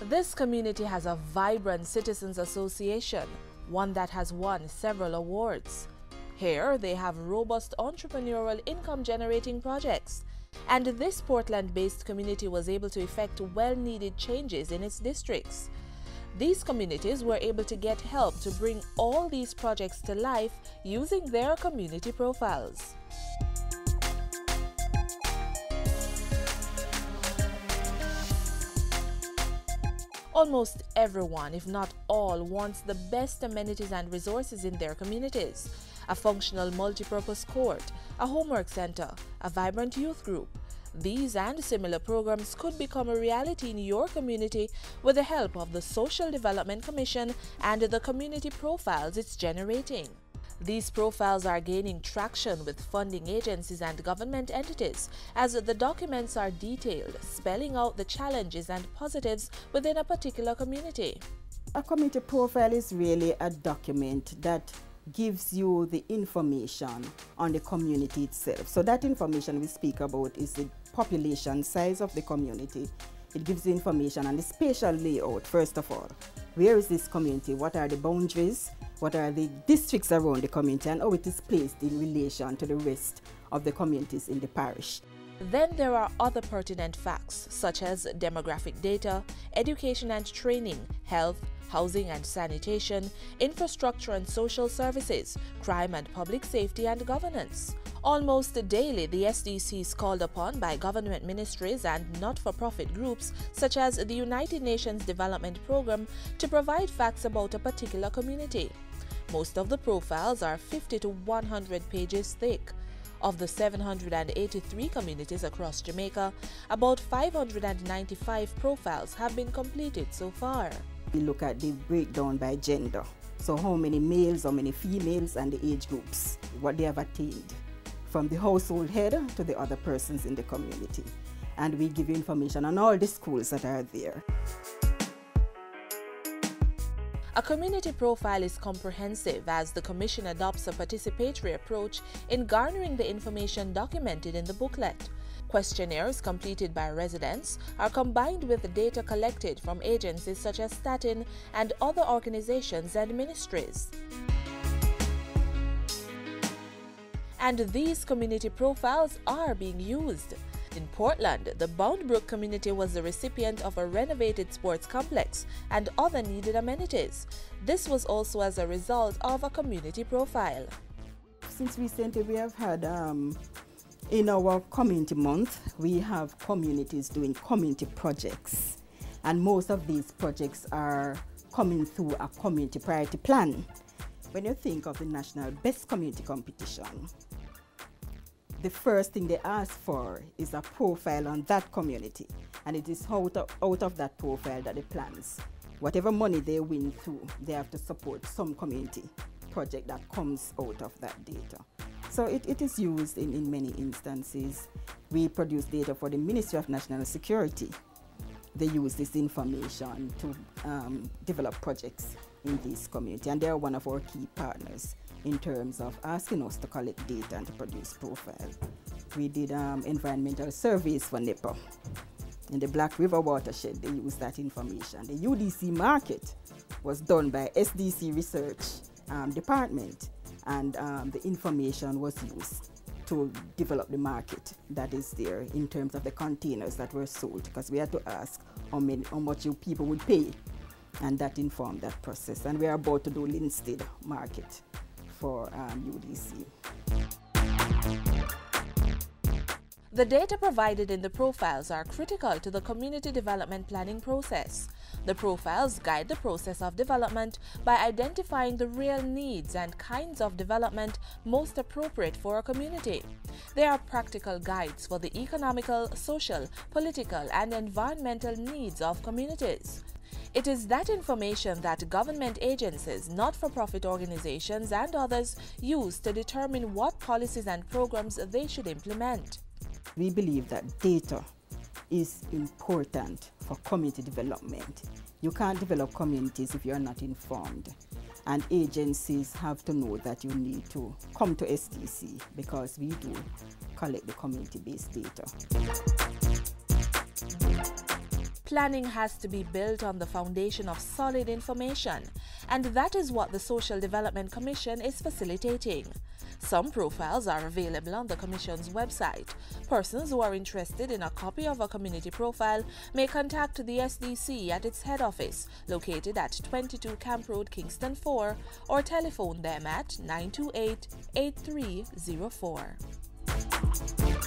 This community has a vibrant citizens association, one that has won several awards. Here, they have robust entrepreneurial income-generating projects, and this Portland-based community was able to effect well-needed changes in its districts. These communities were able to get help to bring all these projects to life using their community profiles. Almost everyone, if not all, wants the best amenities and resources in their communities. A functional multipurpose court, a homework center, a vibrant youth group. These and similar programs could become a reality in your community with the help of the Social Development Commission and the community profiles it's generating. These profiles are gaining traction with funding agencies and government entities as the documents are detailed, spelling out the challenges and positives within a particular community. A community profile is really a document that gives you the information on the community itself. So that information we speak about is the population size of the community. It gives the information on the spatial layout, first of all. Where is this community? What are the boundaries? What are the districts around the community, and how it is placed in relation to the rest of the communities in the parish. Then there are other pertinent facts such as demographic data, education and training, health, housing and sanitation, infrastructure and social services, crime and public safety and governance. Almost daily, the SDC is called upon by government ministries and not-for-profit groups such as the United Nations Development Programme to provide facts about a particular community. Most of the profiles are 50 to 100 pages thick. Of the 783 communities across Jamaica, about 595 profiles have been completed so far. We look at the breakdown by gender. So how many males, how many females, and the age groups, what they have attained, from the household head to the other persons in the community. And we give you information on all the schools that are there. A community profile is comprehensive as the Commission adopts a participatory approach in garnering the information documented in the booklet. Questionnaires completed by residents are combined with data collected from agencies such as Statin and other organizations and ministries. And these community profiles are being used. In Portland, the Boundbrook community was the recipient of a renovated sports complex and other needed amenities. This was also as a result of a community profile. Since recently we have had, in our community month, we have communities doing community projects. And most of these projects are coming through a community priority plan. When you think of the National Best Community Competition, the first thing they ask for is a profile on that community, and it is out of that profile that the plans, whatever money they win through, they have to support some community project that comes out of that data. So it is used in many instances. We produce data for the Ministry of National Security. They use this information to develop projects in this community, and they are one of our key partners in terms of asking us to collect data and to produce profile. We did environmental surveys for NEPA. In the Black River watershed, they used that information. The UDC market was done by SDC Research Department, and the information was used to develop the market that is there in terms of the containers that were sold, because we had to ask how much you people would pay, and that informed that process. And we are about to do Linstead market for UDC. The data provided in the profiles are critical to the community development planning process. The profiles guide the process of development by identifying the real needs and kinds of development most appropriate for a community. They are practical guides for the economical, social, political, and environmental needs of communities. It is that information that government agencies, not-for-profit organizations, and others use to determine what policies and programs they should implement. We believe that data is important for community development. You can't develop communities if you're not informed. And agencies have to know that you need to come to SDC because we do collect the community-based data. Planning has to be built on the foundation of solid information, and that is what the Social Development Commission is facilitating. Some profiles are available on the Commission's website. Persons who are interested in a copy of a community profile may contact the SDC at its head office, located at 22 Camp Road, Kingston 4, or telephone them at 928-8304.